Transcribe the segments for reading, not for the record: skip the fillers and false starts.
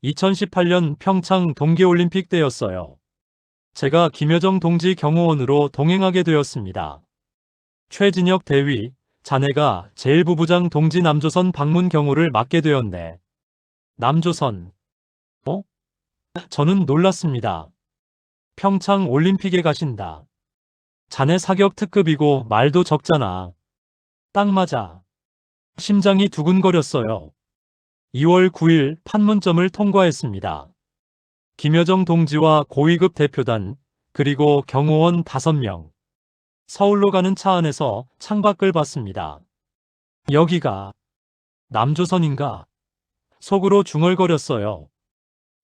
2018년 평창 동계올림픽 때였어요. 제가 김여정 동지 경호원으로 동행하게 되었습니다. 최진혁 대위, 자네가 제1부부장 동지 남조선 방문 경호를 맡게 되었네. 남조선. 어? 저는 놀랐습니다. 평창 올림픽에 가신다. 자네 사격 특급이고 말도 적잖아. 딱 맞아. 심장이 두근거렸어요. 2월 9일 판문점을 통과했습니다. 김여정 동지와 고위급 대표단, 그리고 경호원 5명. 서울로 가는 차 안에서 창밖을 봤습니다. 여기가 남조선인가? 속으로 중얼거렸어요.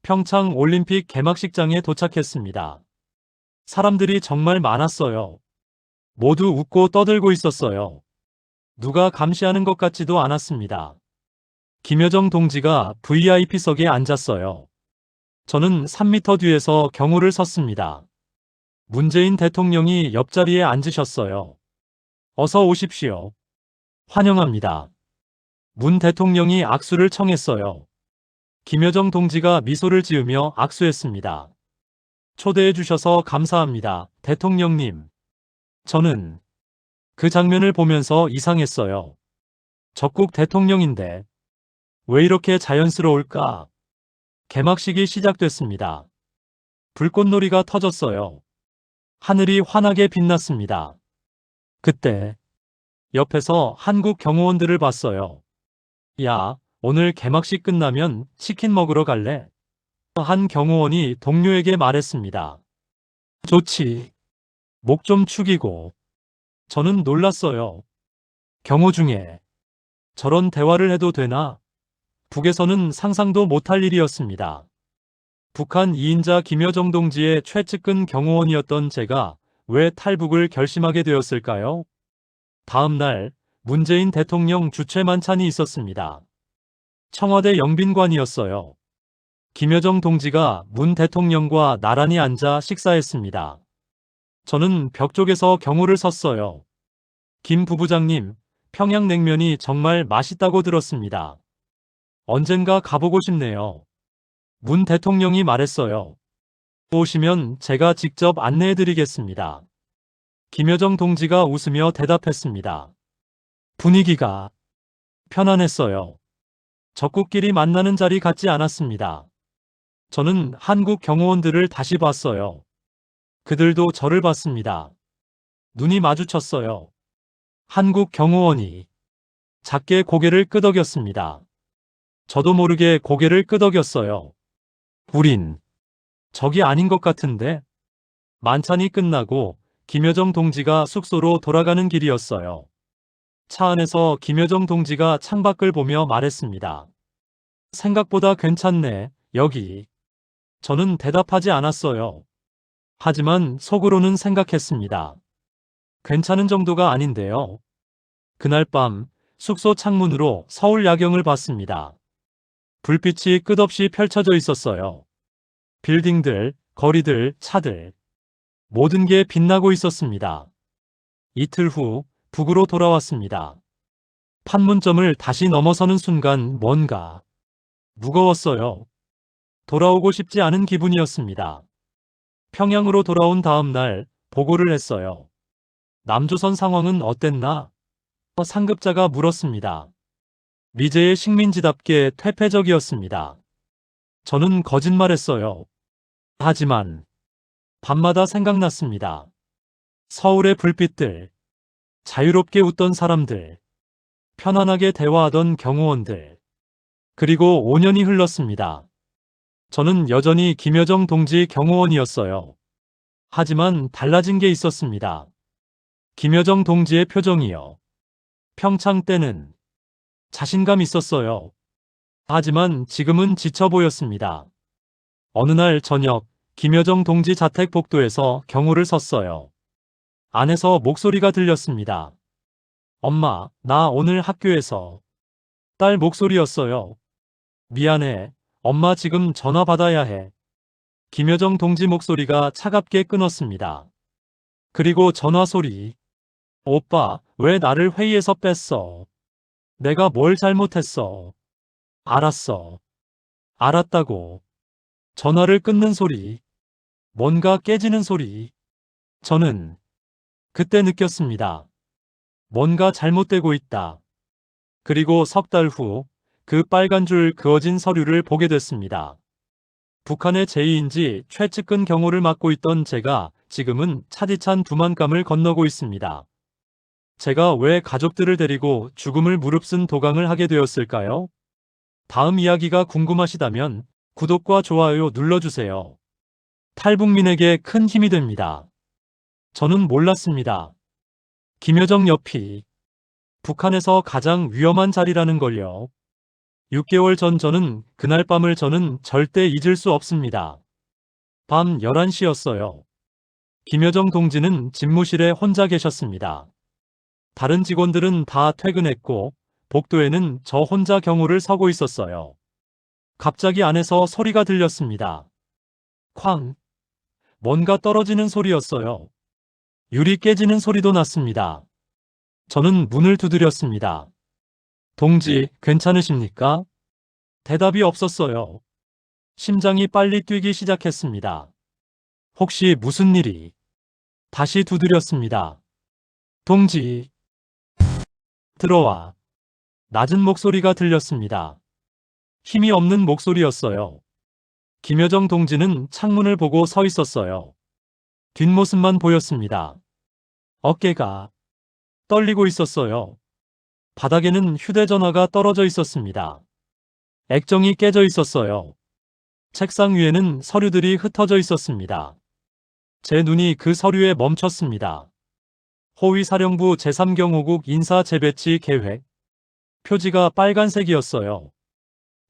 평창 올림픽 개막식장에 도착했습니다. 사람들이 정말 많았어요. 모두 웃고 떠들고 있었어요. 누가 감시하는 것 같지도 않았습니다. 김여정 동지가 VIP석에 앉았어요. 저는 3m 뒤에서 경호를 섰습니다. 문재인 대통령이 옆자리에 앉으셨어요. 어서 오십시오. 환영합니다. 문 대통령이 악수를 청했어요. 김여정 동지가 미소를 지으며 악수했습니다. 초대해 주셔서 감사합니다, 대통령님. 저는 그 장면을 보면서 이상했어요. 적국 대통령인데 왜 이렇게 자연스러울까? 개막식이 시작됐습니다. 불꽃놀이가 터졌어요. 하늘이 환하게 빛났습니다. 그때 옆에서 한국 경호원들을 봤어요. 야, 오늘 개막식 끝나면 치킨 먹으러 갈래? 한 경호원이 동료에게 말했습니다. 좋지. 목 좀 축이고. 저는 놀랐어요. 경호 중에 저런 대화를 해도 되나? 북에서는 상상도 못할 일이었습니다. 북한 2인자 김여정 동지의 최측근 경호원이었던 제가 왜 탈북을 결심하게 되었을까요? 다음 날 문재인 대통령 주최 만찬이 있었습니다. 청와대 영빈관이었어요. 김여정 동지가 문 대통령과 나란히 앉아 식사했습니다. 저는 벽 쪽에서 경호를 섰어요. 김 부부장님, 평양냉면이 정말 맛있다고 들었습니다. 언젠가 가보고 싶네요. 문 대통령이 말했어요. 오시면 제가 직접 안내해드리겠습니다. 김여정 동지가 웃으며 대답했습니다. 분위기가 편안했어요. 적국끼리 만나는 자리 같지 않았습니다. 저는 한국 경호원들을 다시 봤어요. 그들도 저를 봤습니다. 눈이 마주쳤어요. 한국 경호원이 작게 고개를 끄덕였습니다. 저도 모르게 고개를 끄덕였어요. 우린 적이 아닌 것 같은데? 만찬이 끝나고 김여정 동지가 숙소로 돌아가는 길이었어요. 차 안에서 김여정 동지가 창밖을 보며 말했습니다. 생각보다 괜찮네, 여기. 저는 대답하지 않았어요. 하지만 속으로는 생각했습니다. 괜찮은 정도가 아닌데요. 그날 밤 숙소 창문으로 서울 야경을 봤습니다. 불빛이 끝없이 펼쳐져 있었어요. 빌딩들, 거리들, 차들. 모든 게 빛나고 있었습니다. 이틀 후 북으로 돌아왔습니다. 판문점을 다시 넘어서는 순간 뭔가 무거웠어요. 돌아오고 싶지 않은 기분이었습니다. 평양으로 돌아온 다음 날 보고를 했어요. 남조선 상황은 어땠나? 상급자가 물었습니다. 미제의 식민지답게 퇴폐적이었습니다. 저는 거짓말했어요. 하지만 밤마다 생각났습니다. 서울의 불빛들, 자유롭게 웃던 사람들, 편안하게 대화하던 경호원들. 그리고 5년이 흘렀습니다. 저는 여전히 김여정 동지 경호원이었어요. 하지만 달라진 게 있었습니다. 김여정 동지의 표정이요. 평창 때는 자신감 있었어요. 하지만 지금은 지쳐 보였습니다. 어느 날 저녁 김여정 동지 자택 복도에서 경호를 섰어요. 안에서 목소리가 들렸습니다. 엄마, 나 오늘 학교에서. 딸 목소리였어요. 미안해. 엄마 지금 전화 받아야 해. 김여정 동지 목소리가 차갑게 끊었습니다. 그리고 전화 소리. 오빠, 왜 나를 회의에서 뺐어? 내가 뭘 잘못했어? 알았어. 알았다고. 전화를 끊는 소리. 뭔가 깨지는 소리. 저는 그때 느꼈습니다. 뭔가 잘못되고 있다. 그리고 석 달 후 그 빨간 줄 그어진 서류를 보게 됐습니다. 북한의 제2인지 최측근 경호를 맡고 있던 제가 지금은 차디찬 두만감을 건너고 있습니다. 제가 왜 가족들을 데리고 죽음을 무릅쓴 도강을 하게 되었을까요? 다음 이야기가 궁금하시다면 구독과 좋아요 눌러주세요. 탈북민에게 큰 힘이 됩니다. 저는 몰랐습니다. 김여정 옆이 북한에서 가장 위험한 자리라는 걸요. 6개월 전 그날 밤을 저는 절대 잊을 수 없습니다. 밤 11시였어요. 김여정 동지는 집무실에 혼자 계셨습니다. 다른 직원들은 다 퇴근했고 복도에는 저 혼자 경호를 서고 있었어요. 갑자기 안에서 소리가 들렸습니다. 쾅! 뭔가 떨어지는 소리였어요. 유리 깨지는 소리도 났습니다. 저는 문을 두드렸습니다. 동지, 괜찮으십니까? 대답이 없었어요. 심장이 빨리 뛰기 시작했습니다. 혹시 무슨 일이? 다시 두드렸습니다. 동지, 들어와. 낮은 목소리가 들렸습니다. 힘이 없는 목소리였어요. 김여정 동지는 창문을 보고 서 있었어요. 뒷모습만 보였습니다. 어깨가 떨리고 있었어요. 바닥에는 휴대전화가 떨어져 있었습니다. 액정이 깨져 있었어요. 책상 위에는 서류들이 흩어져 있었습니다. 제 눈이 그 서류에 멈췄습니다. 호위사령부 제3경호국 인사 재배치 계획. 표지가 빨간색이었어요.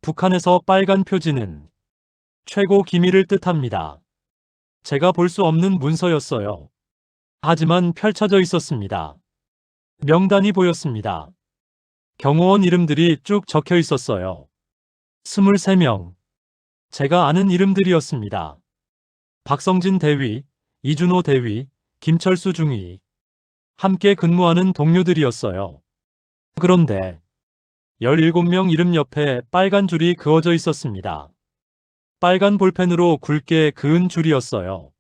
북한에서 빨간 표지는 최고 기밀을 뜻합니다. 제가 볼 수 없는 문서였어요. 하지만 펼쳐져 있었습니다. 명단이 보였습니다. 경호원 이름들이 쭉 적혀 있었어요. 23명. 제가 아는 이름들이었습니다. 박성진 대위, 이준호 대위, 김철수 중위. 함께 근무하는 동료들이었어요. 그런데 17명 이름 옆에 빨간 줄이 그어져 있었습니다. 빨간 볼펜으로 굵게 그은 줄이었어요.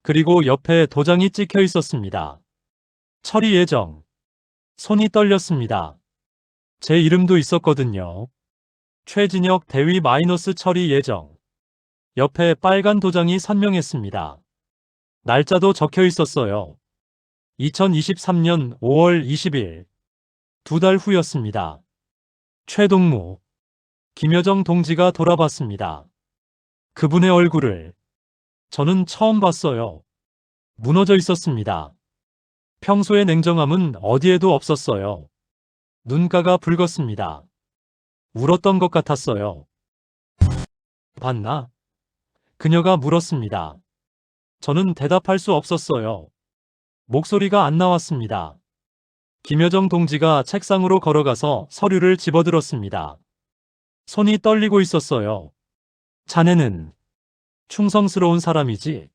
그리고 옆에 도장이 찍혀 있었습니다. 처리 예정. 손이 떨렸습니다. 제 이름도 있었거든요. 최진혁 대위 마이너스 처리 예정. 옆에 빨간 도장이 선명했습니다. 날짜도 적혀 있었어요. 2023년 5월 20일. 2달 후였습니다. 최동무. 김여정 동지가 돌아봤습니다. 그분의 얼굴을 저는 처음 봤어요. 무너져 있었습니다. 평소의 냉정함은 어디에도 없었어요. 눈가가 붉었습니다. 울었던 것 같았어요. 봤나? 그녀가 물었습니다. 저는 대답할 수 없었어요. 목소리가 안 나왔습니다. 김여정 동지가 책상으로 걸어가서 서류를 집어들었습니다. 손이 떨리고 있었어요. 자네는 충성스러운 사람이지?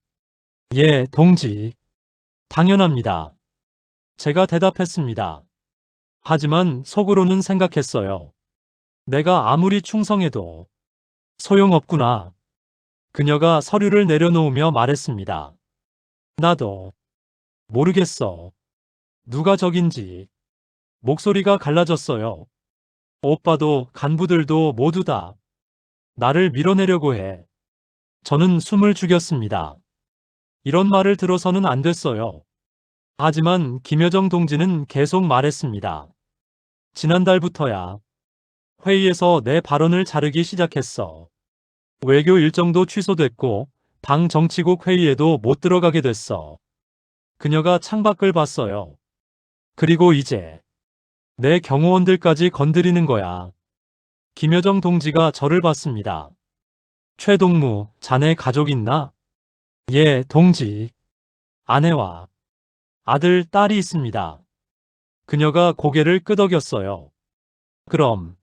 예, 동지. 당연합니다. 제가 대답했습니다. 하지만 속으로는 생각했어요. 내가 아무리 충성해도 소용없구나. 그녀가 서류를 내려놓으며 말했습니다. 나도 모르겠어. 누가 적인지. 목소리가 갈라졌어요. 오빠도 간부들도 모두 다 나를 밀어내려고 해. 저는 숨을 죽였습니다. 이런 말을 들어서는 안 됐어요. 하지만 김여정 동지는 계속 말했습니다. 지난달부터야 회의에서 내 발언을 자르기 시작했어. 외교 일정도 취소됐고 당 정치국 회의에도 못 들어가게 됐어. 그녀가 창밖을 봤어요. 그리고 이제 내 경호원들까지 건드리는 거야. 김여정 동지가 저를 봤습니다. 최동무, 자네 가족 있나? 예, 동지. 아내와 아들, 딸이 있습니다. 그녀가 고개를 끄덕였어요. 그럼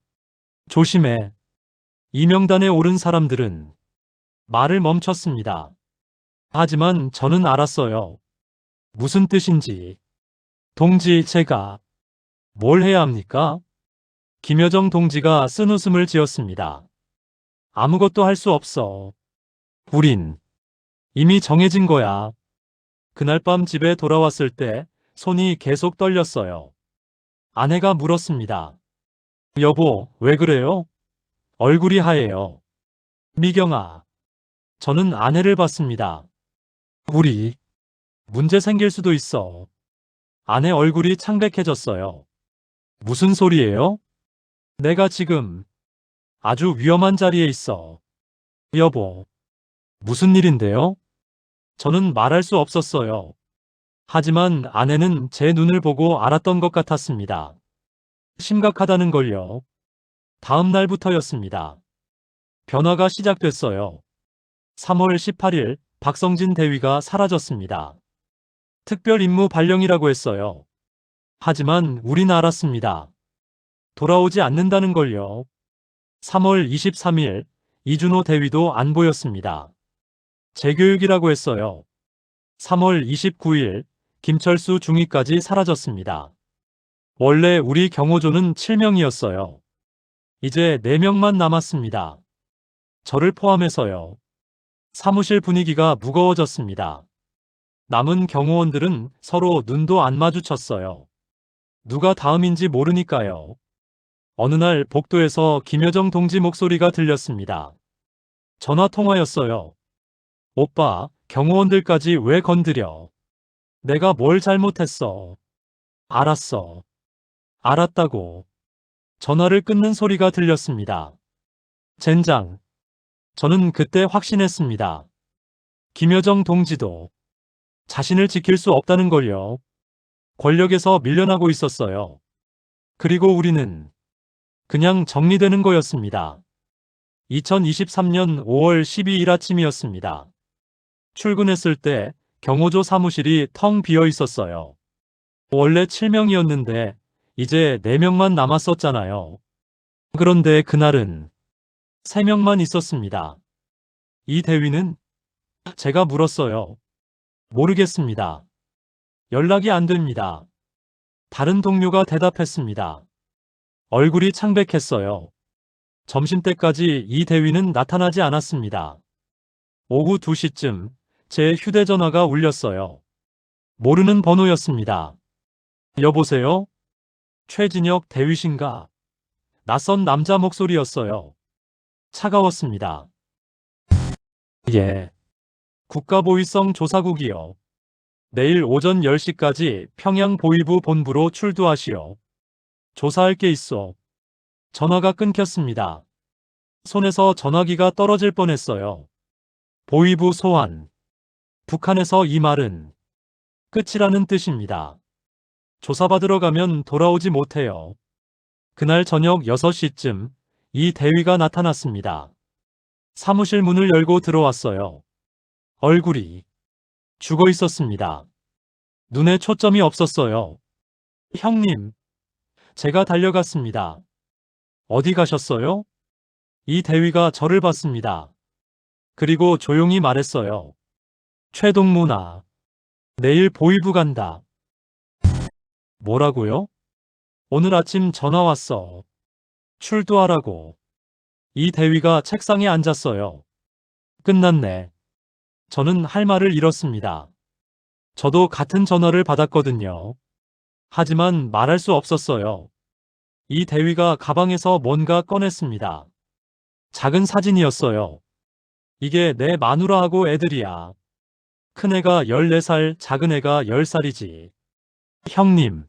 조심해. 이 명단에 오른 사람들은 말을 멈췄습니다. 하지만 저는 알았어요. 무슨 뜻인지. 동지, 제가 뭘 해야 합니까? 김여정 동지가 쓴 웃음을 지었습니다. 아무것도 할 수 없어. 우린 이미 정해진 거야. 그날 밤 집에 돌아왔을 때 손이 계속 떨렸어요. 아내가 물었습니다. 여보, 왜 그래요? 얼굴이 하얘요. 미경아, 저는 아내를 봤습니다. 우리 문제 생길 수도 있어. 아내 얼굴이 창백해졌어요. 무슨 소리예요? 내가 지금 아주 위험한 자리에 있어. 여보, 무슨 일인데요? 저는 말할 수 없었어요. 하지만 아내는 제 눈을 보고 알았던 것 같았습니다. 심각하다는 걸요. 다음 날부터였습니다. 변화가 시작됐어요. 3월 18일 박성진 대위가 사라졌습니다. 특별 임무 발령이라고 했어요. 하지만 우린 알았습니다. 돌아오지 않는다는 걸요. 3월 23일 이준호 대위도 안 보였습니다. 재교육이라고 했어요. 3월 29일 김철수 중위까지 사라졌습니다. 원래 우리 경호조는 7명이었어요. 이제 4명만 남았습니다. 저를 포함해서요. 사무실 분위기가 무거워졌습니다. 남은 경호원들은 서로 눈도 안 마주쳤어요. 누가 다음인지 모르니까요. 어느 날 복도에서 김여정 동지 목소리가 들렸습니다. 전화 통화였어요. 오빠, 경호원들까지 왜 건드려? 내가 뭘 잘못했어? 알았어. 알았다고. 전화를 끊는 소리가 들렸습니다. 젠장. 저는 그때 확신했습니다. 김여정 동지도 자신을 지킬 수 없다는 걸요. 권력에서 밀려나고 있었어요. 그리고 우리는 그냥 정리되는 거였습니다. 2023년 5월 12일 아침이었습니다. 출근했을 때 경호조 사무실이 텅 비어 있었어요. 원래 7명이었는데 이제 4명만 남았었잖아요. 그런데 그날은 3명만 있었습니다. 이 대위는? 제가 물었어요. 모르겠습니다. 연락이 안 됩니다. 다른 동료가 대답했습니다. 얼굴이 창백했어요. 점심때까지 이 대위는 나타나지 않았습니다. 오후 2시쯤 제 휴대전화가 울렸어요. 모르는 번호였습니다. 여보세요? 최진혁 대위신가? 낯선 남자 목소리였어요. 차가웠습니다. 예. 국가보위성 조사국이요. 내일 오전 10시까지 평양 보위부 본부로 출두하시오. 조사할 게 있어. 전화가 끊겼습니다. 손에서 전화기가 떨어질 뻔했어요. 보위부 소환. 북한에서 이 말은 끝이라는 뜻입니다. 조사받으러 가면 돌아오지 못해요. 그날 저녁 6시쯤 이 대위가 나타났습니다. 사무실 문을 열고 들어왔어요. 얼굴이 죽어 있었습니다. 눈에 초점이 없었어요. 형님, 제가 달려갔습니다. 어디 가셨어요? 이 대위가 저를 봤습니다. 그리고 조용히 말했어요. 최동무나, 내일 보위부 간다. 뭐라고요? 오늘 아침 전화 왔어. 출두하라고. 이 대위가 책상에 앉았어요. 끝났네. 저는 할 말을 잃었습니다. 저도 같은 전화를 받았거든요. 하지만 말할 수 없었어요. 이 대위가 가방에서 뭔가 꺼냈습니다. 작은 사진이었어요. 이게 내 마누라하고 애들이야. 큰애가 14살, 작은애가 10살이지. 형님,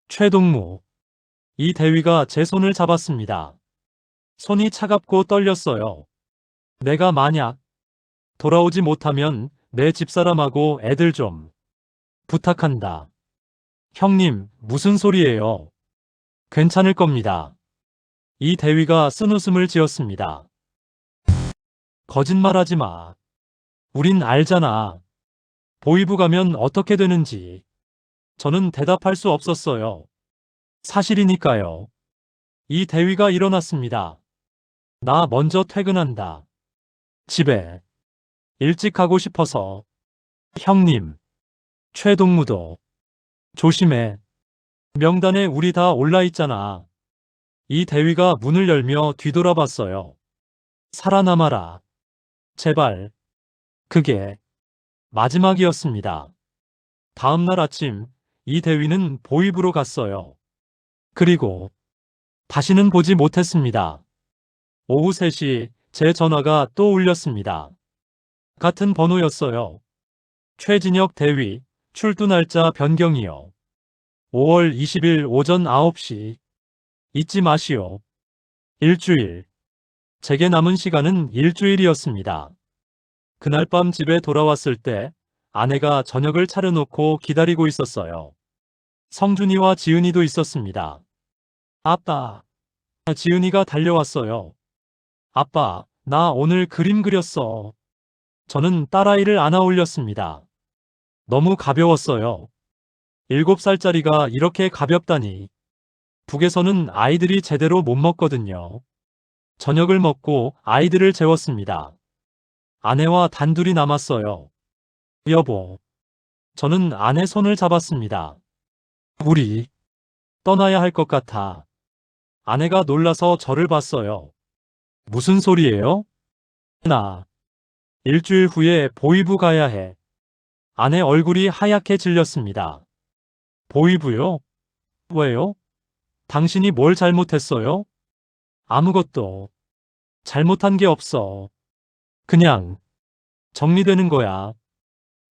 최동무. 이 대위가 제 손을 잡았습니다. 손이 차갑고 떨렸어요. 내가 만약 돌아오지 못하면 내 집사람하고 애들 좀 부탁한다. 형님, 무슨 소리예요? 괜찮을 겁니다. 이 대위가 쓴웃음을 지었습니다. 거짓말하지 마. 우린 알잖아. 보위부 가면 어떻게 되는지. 저는 대답할 수 없었어요. 사실이니까요. 이 대위가 일어났습니다. 나 먼저 퇴근한다. 집에 일찍 가고 싶어서. 형님, 최동무도 조심해. 명단에 우리 다 올라 있잖아. 이 대위가 문을 열며 뒤돌아봤어요. 살아남아라. 제발. 그게 마지막이었습니다. 다음 날 아침, 이 대위는 보입으로 갔어요. 그리고 다시는 보지 못했습니다. 오후 3시 제 전화가 또 울렸습니다. 같은 번호였어요. 최진혁 대위, 출두 날짜 변경이요. 5월 20일 오전 9시. 잊지 마시오. 일주일. 제게 남은 시간은 일주일이었습니다. 그날 밤 집에 돌아왔을 때 아내가 저녁을 차려놓고 기다리고 있었어요. 성준이와 지은이도 있었습니다. 아빠. 지은이가 달려왔어요. 아빠, 나 오늘 그림 그렸어. 저는 딸아이를 안아 올렸습니다. 너무 가벼웠어요. 7살짜리가 이렇게 가볍다니. 북에서는 아이들이 제대로 못 먹거든요. 저녁을 먹고 아이들을 재웠습니다. 아내와 단둘이 남았어요. 여보. 저는 아내 손을 잡았습니다. 우리 떠나야 할 것 같아. 아내가 놀라서 저를 봤어요. 무슨 소리예요? 나 일주일 후에 보이부 가야 해. 아내 얼굴이 하얗게 질렸습니다. 보이부요? 왜요? 당신이 뭘 잘못했어요? 아무것도 잘못한 게 없어. 그냥 정리되는 거야.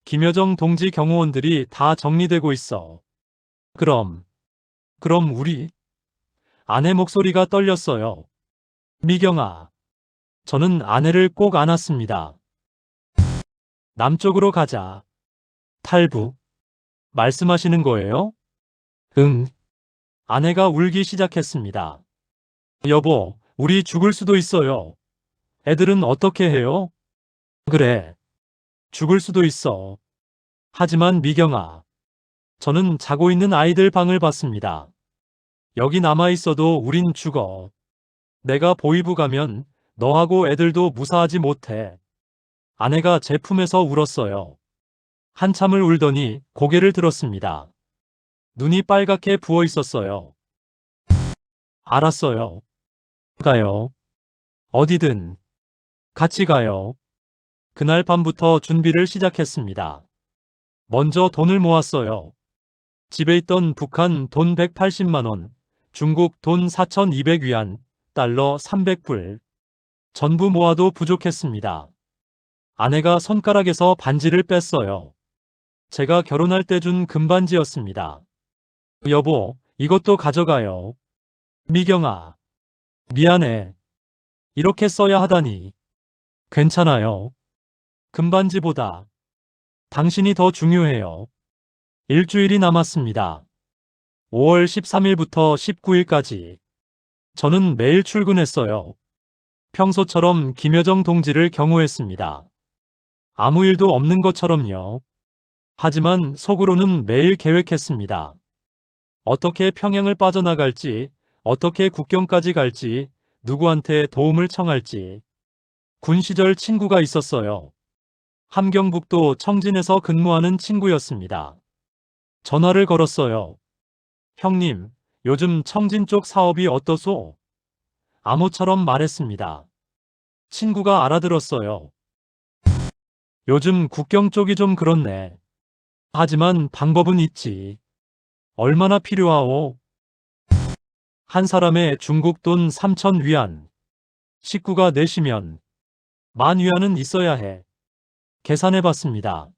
김여정 동지 경호원들이 다 정리되고 있어. 그럼 우리? 아내 목소리가 떨렸어요. 미경아. 저는 아내를 꼭 안았습니다. 남쪽으로 가자. 탈북. 말씀하시는 거예요? 응. 아내가 울기 시작했습니다. 여보, 우리 죽을 수도 있어요. 애들은 어떻게 해요? 그래. 죽을 수도 있어. 하지만 미경아. 저는 자고 있는 아이들 방을 봤습니다. 여기 남아 있어도 우린 죽어. 내가 보이부 가면 너하고 애들도 무사하지 못해. 아내가 제 품에서 울었어요. 한참을 울더니 고개를 들었습니다. 눈이 빨갛게 부어 있었어요. 알았어요. 가요. 어디든 같이 가요. 그날 밤부터 준비를 시작했습니다. 먼저 돈을 모았어요. 집에 있던 북한 돈 180만 원, 중국 돈 4,200위안, 달러 300불. 전부 모아도 부족했습니다. 아내가 손가락에서 반지를 뺐어요. 제가 결혼할 때 준 금반지였습니다. 여보, 이것도 가져가요. 미경아. 미안해. 이렇게 써야 하다니. 괜찮아요. 금반지보다 당신이 더 중요해요. 일주일이 남았습니다. 5월 13일부터 19일까지. 저는 매일 출근했어요. 평소처럼 김여정 동지를 경호했습니다. 아무 일도 없는 것처럼요. 하지만 속으로는 매일 계획했습니다. 어떻게 평양을 빠져나갈지, 어떻게 국경까지 갈지, 누구한테 도움을 청할지. 군 시절 친구가 있었어요. 함경북도 청진에서 근무하는 친구였습니다. 전화를 걸었어요. 형님, 요즘 청진 쪽 사업이 어떠소? 암호처럼 말했습니다. 친구가 알아들었어요. 요즘 국경 쪽이 좀 그렇네. 하지만 방법은 있지. 얼마나 필요하오? 한 사람의 중국 돈 3,000위안. 식구가 내시면 10,000위안은 있어야 해. 계산해봤습니다.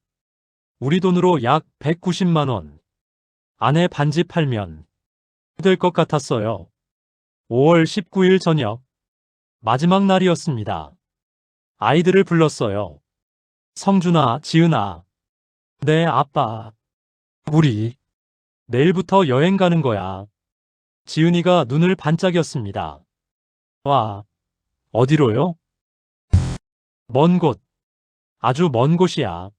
우리 돈으로 약 190만 원. 아내 반지 팔면 될 것 같았어요. 5월 19일 저녁. 마지막 날이었습니다. 아이들을 불렀어요. 성준아, 지은아. 네, 아빠. 우리 내일부터 여행 가는 거야. 지은이가 눈을 반짝였습니다. 와, 어디로요? 먼 곳. 아주 먼 곳이야.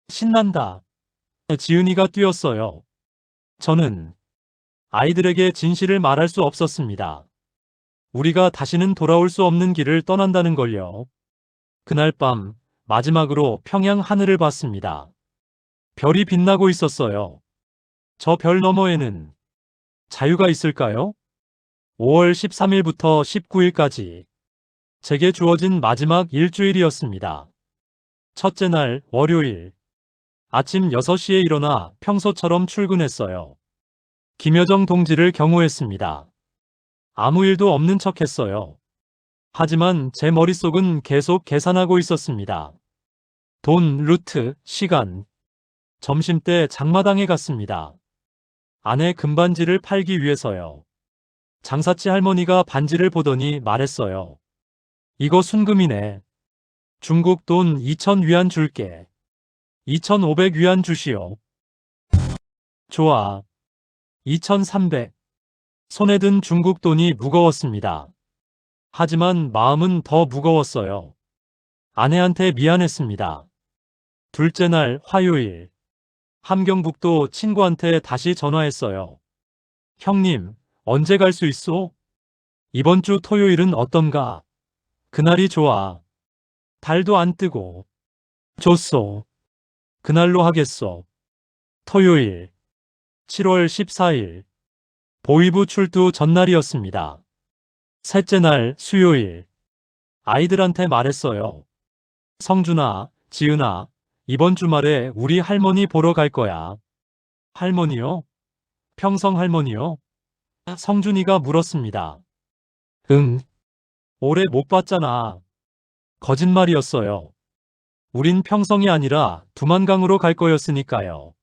신난다. 지은이가 뛰었어요. 저는 아이들에게 진실을 말할 수 없었습니다. 우리가 다시는 돌아올 수 없는 길을 떠난다는 걸요. 그날 밤 마지막으로 평양 하늘을 봤습니다. 별이 빛나고 있었어요. 저 별 너머에는 자유가 있을까요? 5월 13일부터 19일까지 제게 주어진 마지막 일주일이었습니다. 첫째 날 월요일. 아침 6시에 일어나 평소처럼 출근했어요. 김여정 동지를 경호했습니다. 아무 일도 없는 척했어요. 하지만 제 머릿속은 계속 계산하고 있었습니다. 돈, 루트, 시간. 점심때 장마당에 갔습니다. 아내 금반지를 팔기 위해서요. 장사치 할머니가 반지를 보더니 말했어요. 이거 순금이네. 중국 돈 2,000위안 줄게. 2,500위안 주시오. 좋아. 2,300. 손에 든 중국 돈이 무거웠습니다. 하지만 마음은 더 무거웠어요. 아내한테 미안했습니다. 둘째 날 화요일. 함경북도 친구한테 다시 전화했어요. 형님, 언제 갈 수 있어? 이번 주 토요일은 어떤가? 그날이 좋아. 달도 안 뜨고. 좋소. 그날로 하겠소. 토요일. 7월 14일. 보이부 출두 전날이었습니다. 셋째 날 수요일. 아이들한테 말했어요. 성준아, 지은아, 이번 주말에 우리 할머니 보러 갈 거야. 할머니요? 평성 할머니요? 성준이가 물었습니다. 응. 오래 못 봤잖아. 거짓말이었어요. 우린 평성이 아니라 두만강으로 갈 거였으니까요.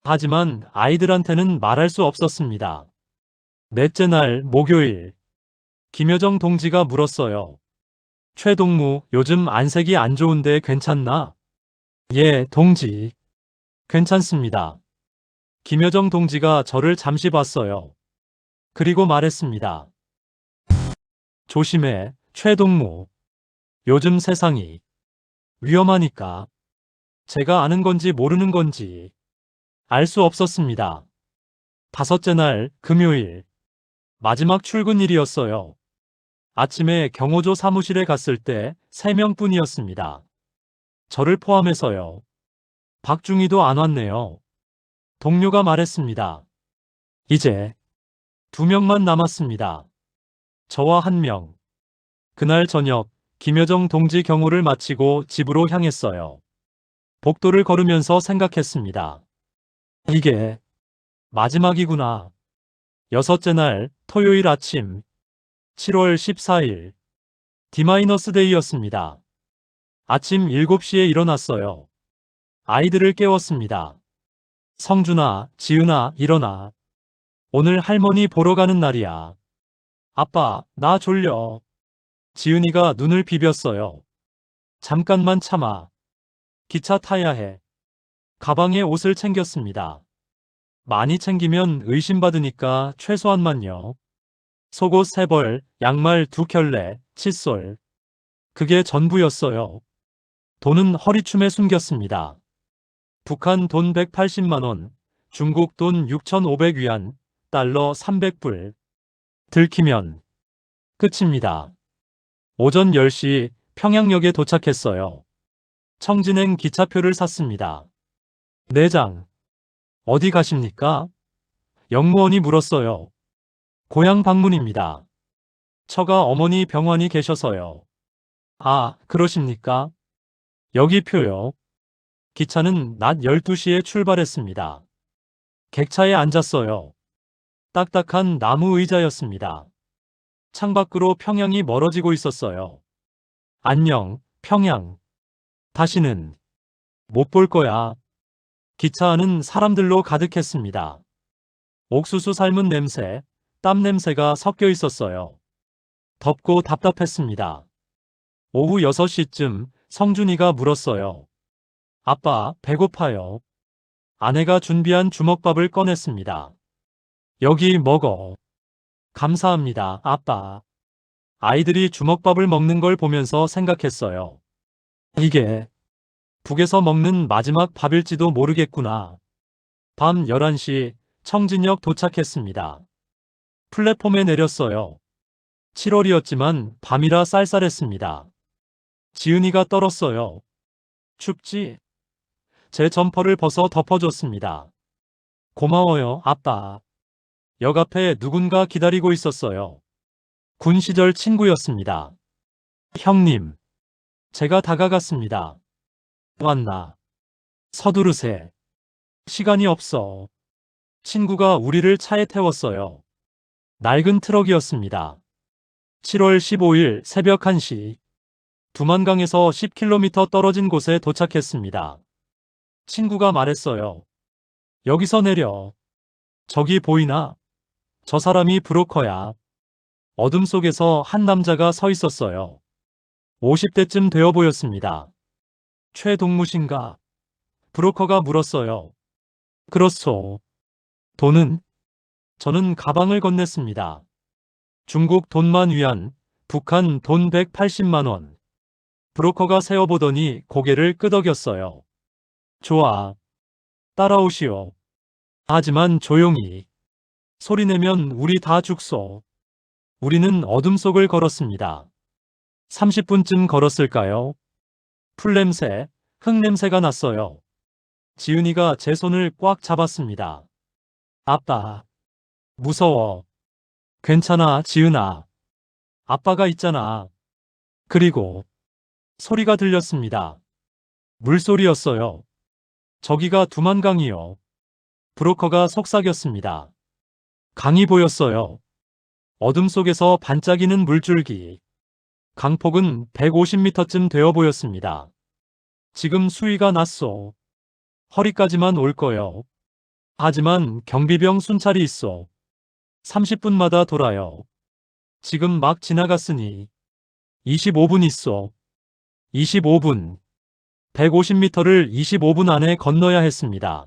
하지만 아이들한테는 말할 수 없었습니다. 넷째 날 목요일. 김여정 동지가 물었어요. 최동무, 요즘 안색이 안 좋은데 괜찮나? 예, 동지. 괜찮습니다. 김여정 동지가 저를 잠시 봤어요. 그리고 말했습니다. 조심해, 최동무. 요즘 세상이 위험하니까. 제가 아는 건지 모르는 건지 알 수 없었습니다. 다섯째 날 금요일. 마지막 출근일이었어요. 아침에 경호조 사무실에 갔을 때 3명뿐이었습니다. 저를 포함해서요. 박중희도 안 왔네요. 동료가 말했습니다. 이제 2명만 남았습니다. 저와 1명. 그날 저녁 김여정 동지 경호를 마치고 집으로 향했어요. 복도를 걸으면서 생각했습니다. 이게 마지막이구나. 여섯째 날 토요일 아침 7월 14일 D-데이였습니다. 아침 7시에 일어났어요. 아이들을 깨웠습니다. 성준아, 지은아, 일어나. 오늘 할머니 보러 가는 날이야. 아빠, 나 졸려. 지은이가 눈을 비볐어요. 잠깐만 참아. 기차 타야 해. 가방에 옷을 챙겼습니다. 많이 챙기면 의심받으니까 최소한만요. 속옷 3벌, 양말 2켤레, 칫솔. 그게 전부였어요. 돈은 허리춤에 숨겼습니다. 북한 돈 180만 원, 중국 돈 6,500위안, 달러 300불. 들키면 끝입니다. 오전 10시 평양역에 도착했어요. 청진행 기차표를 샀습니다. 4장. 어디 가십니까? 영무원이 물었어요. 고향 방문입니다. 처가 어머니 병원이 계셔서요. 아, 그러십니까? 여기 표요. 기차는 낮 12시에 출발했습니다. 객차에 앉았어요. 딱딱한 나무 의자였습니다. 창밖으로 평양이 멀어지고 있었어요. 안녕, 평양. 다시는 못 볼 거야. 기차 안은 사람들로 가득했습니다. 옥수수 삶은 냄새, 땀 냄새가 섞여 있었어요. 덥고 답답했습니다. 오후 6시쯤 성준이가 물었어요. 아빠, 배고파요. 아내가 준비한 주먹밥을 꺼냈습니다. 여기 먹어. 감사합니다, 아빠. 아이들이 주먹밥을 먹는 걸 보면서 생각했어요. 이게 북에서 먹는 마지막 밥일지도 모르겠구나. 밤 11시 청진역 도착했습니다. 플랫폼에 내렸어요. 7월이었지만 밤이라 쌀쌀했습니다. 지은이가 떨었어요. 춥지? 제 점퍼를 벗어 덮어줬습니다. 고마워요, 아빠. 역 앞에 누군가 기다리고 있었어요. 군 시절 친구였습니다. 형님, 제가 다가갔습니다. 왔나? 서두르세. 시간이 없어. 친구가 우리를 차에 태웠어요. 낡은 트럭이었습니다. 7월 15일 새벽 1시. 두만강에서 10km 떨어진 곳에 도착했습니다. 친구가 말했어요. 여기서 내려. 저기 보이나? 저 사람이 브로커야. 어둠 속에서 한 남자가 서 있었어요. 50대쯤 되어 보였습니다. 최동무신가? 브로커가 물었어요. 그렇소. 돈은? 저는 가방을 건넸습니다. 중국 돈만 위안, 북한 돈 180만 원. 브로커가 세어보더니 고개를 끄덕였어요. 좋아. 따라오시오. 하지만 조용히. 소리내면 우리 다 죽소. 우리는 어둠 속을 걸었습니다. 30분쯤 걸었을까요? 풀냄새, 흙냄새가 났어요. 지은이가 제 손을 꽉 잡았습니다. 아빠. 무서워. 괜찮아, 지은아. 아빠가 있잖아. 그리고 소리가 들렸습니다. 물소리였어요. 저기가 두만강이요. 브로커가 속삭였습니다. 강이 보였어요. 어둠 속에서 반짝이는 물줄기. 강폭은 150m쯤 되어 보였습니다. 지금 수위가 낮소. 허리까지만 올 거요. 하지만 경비병 순찰이 있어. 30분마다 돌아요. 지금 막 지나갔으니 25분 있어. 25분. 150m를 25분 안에 건너야 했습니다.